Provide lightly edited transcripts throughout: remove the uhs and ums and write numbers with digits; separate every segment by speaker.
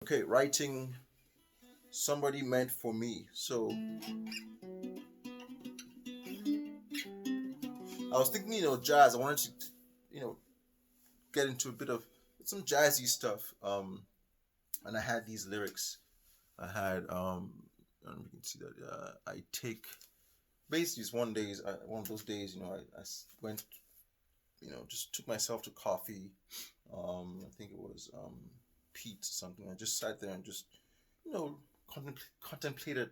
Speaker 1: Okay, writing somebody meant for me. So I was thinking, jazz. I wanted to, get into a bit of some jazzy stuff. And I had these lyrics. I had, you can see that. I take basically it's one of those days. I went, just took myself to coffee. I think it was Pete or something. I just sat there and just, you know, contemplated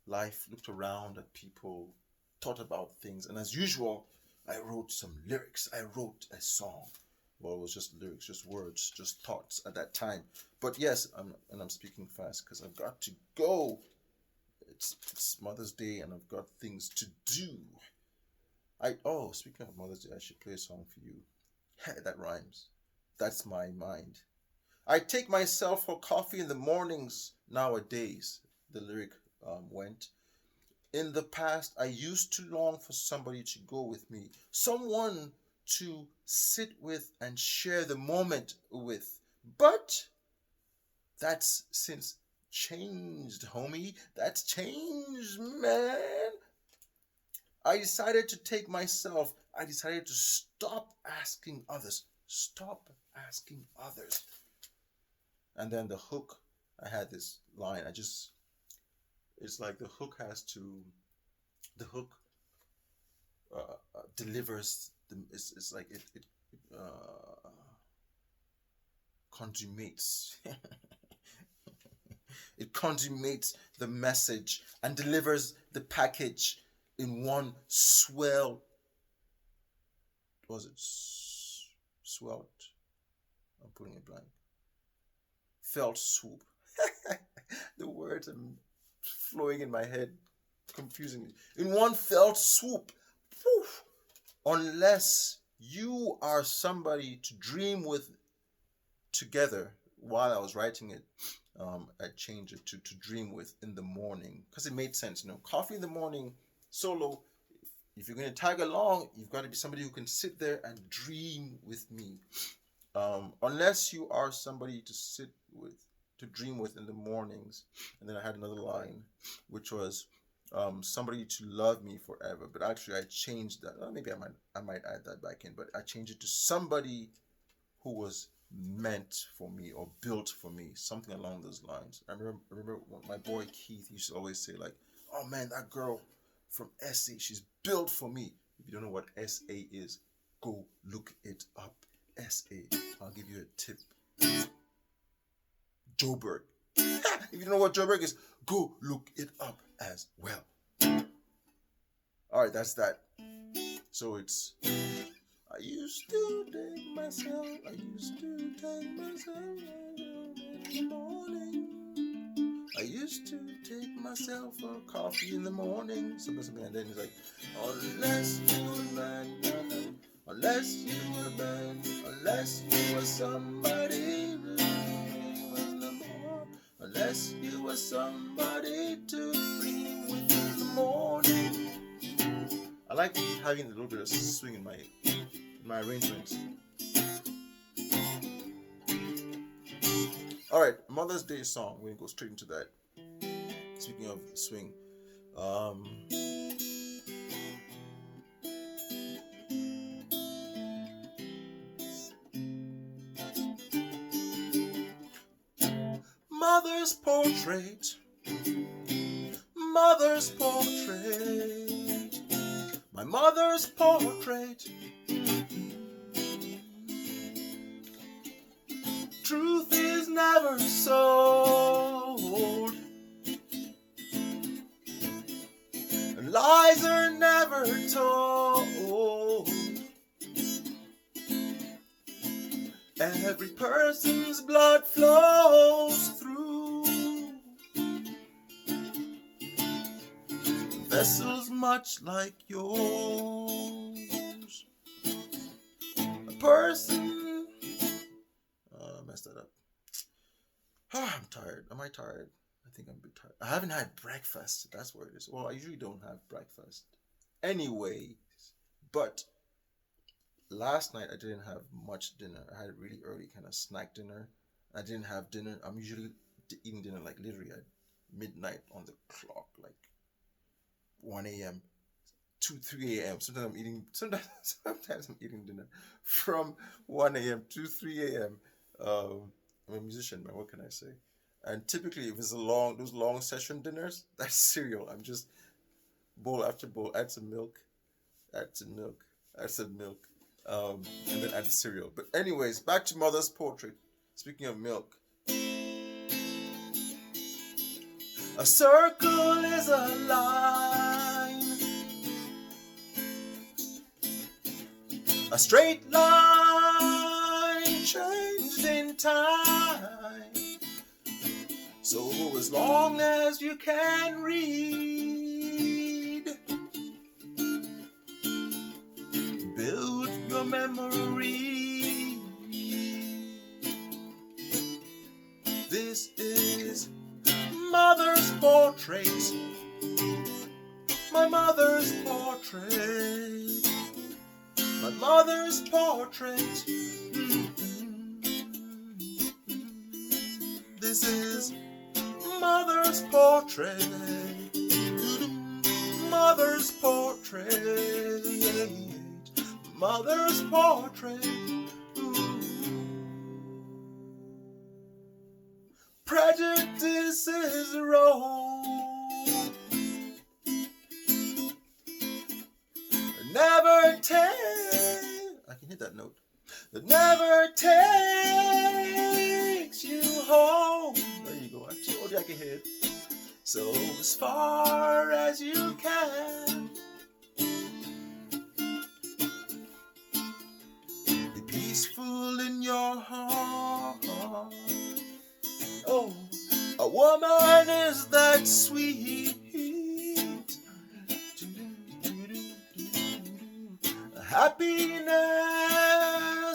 Speaker 1: life, looked around at people, thought about things, and as usual, I wrote some lyrics. I wrote a song. Well, it was just lyrics, just words, just thoughts at that time. But yes, I'm speaking fast because I've got to go. It's Mother's Day and I've got things to do. Speaking of Mother's Day, I should play a song for you. That rhymes. That's my mind. I take myself for coffee in the mornings nowadays. The lyric went. In the past, I used to long for somebody to go with me, someone to sit with and share the moment with. But that's since changed, homie. That's changed, man. I decided to take myself. I decided to stop asking others. Stop asking others. And then the hook, I had this line. It's like the hook delivers, it's like it consummates. It consummates the message and delivers the package in one swell. Was it swelt? I'm putting it blank. Felt swoop. The words are flowing in my head confusingly. In one felt swoop. Poof. Unless you are somebody to dream with together. While I was writing it, I changed it to dream with in the morning because it made sense. Coffee in the morning, solo. If you're going to tag along, you've got to be somebody who can sit there and dream with me. Unless you are somebody to sit with, to dream with in the mornings. And then I had another line, which was somebody to love me forever. But actually, I changed that. Well, maybe I might add that back in, but I changed it to somebody who was meant for me or built for me, something along those lines. I remember my boy Keith used to always say like, "Oh man, that girl from SA, she's built for me." If you don't know what SA is, go look it up. SA. I'll give you a tip. Joburg. If you don't know what Joburg is, go look it up as well. All right, that's that. So it's. I used to take myself. I used to take myself in the morning. I used to take myself for coffee in the morning. Something, and then he's like, unless you were man, unless you were man, unless you were somebody, unless you were somebody to dream with in the morning. I like having a little bit of swing in my arrangements. All right, Mother's Day song. We're gonna go straight into that. Speaking of swing, Mother's portrait, Mother's portrait, my mother's portrait. Truth is never sold, and lies are never told. Every person's blood flows through vessels much like yours. A person. Messed that up. I'm tired. Am I tired? I think I'm a bit tired. I haven't had breakfast. That's where it is. Well, I usually don't have breakfast. Anyway, but last night I didn't have much dinner. I had a really early kind of snack dinner. I didn't have dinner. I'm usually eating dinner like literally at midnight on the clock, like 1 a.m. to 3 a.m. Sometimes I'm eating dinner from 1 a.m. to 3 a.m. I'm a musician, man. What can I say? And typically, if it's those long session dinners, that's cereal. I'm just bowl after bowl, add some milk, add some milk, add some milk, and then add the cereal. But anyways, back to Mother's Portrait. Speaking of milk, a circle is a line, a straight line changed in time. So as long as you can read, build your memory. This is Mother's Portrait, my mother's portrait, my mother's portrait. This is Mother's Portrait, Mother's Portrait, Mother's Portrait. Prejudices roll, never take. I can hit that note. That never takes you home. There you go. I told you I could hit. So as far as you can, be peaceful in your heart. Oh, a woman is that sweet. Happiness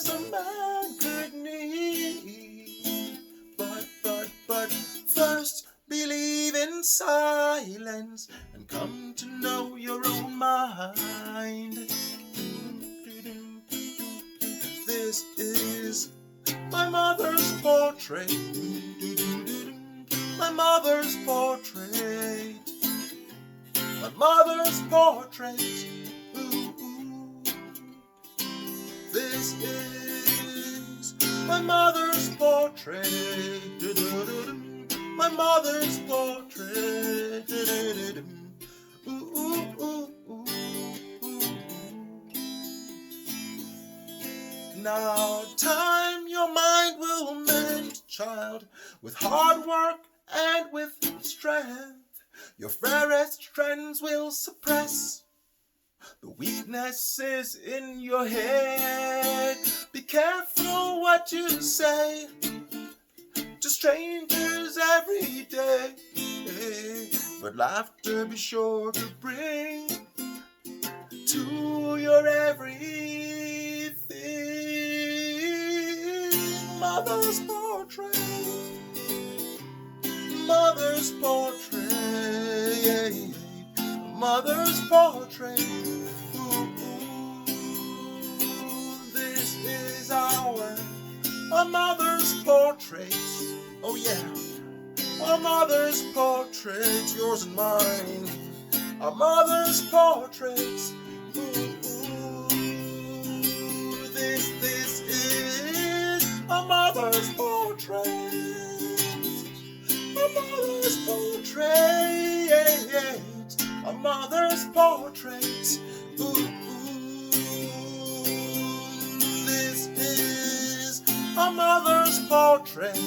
Speaker 1: a man could need. But first believe in silence and come to know your own mind. This is my mother's portrait, my mother's portrait, my mother's portrait. This is my mother's portrait, my mother's portrait. Now time your mind will mend, child, with hard work and with strength. Your fairest trends will suppress the weaknesses in your head. Be careful what you say to strangers every day, but laughter be sure to bring to your everything. Mother's portrait, mother's portrait, mother's portrait. This is our mother's portrait. Oh yeah, our mother's portrait, yours and mine. Our mother's portrait. This is our mother's portrait. Our mother's portrait. A mother's portrait. This is a mother's portrait.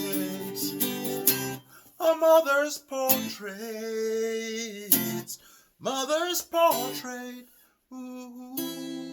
Speaker 1: A mother's portrait. Mother's portrait. Ooh.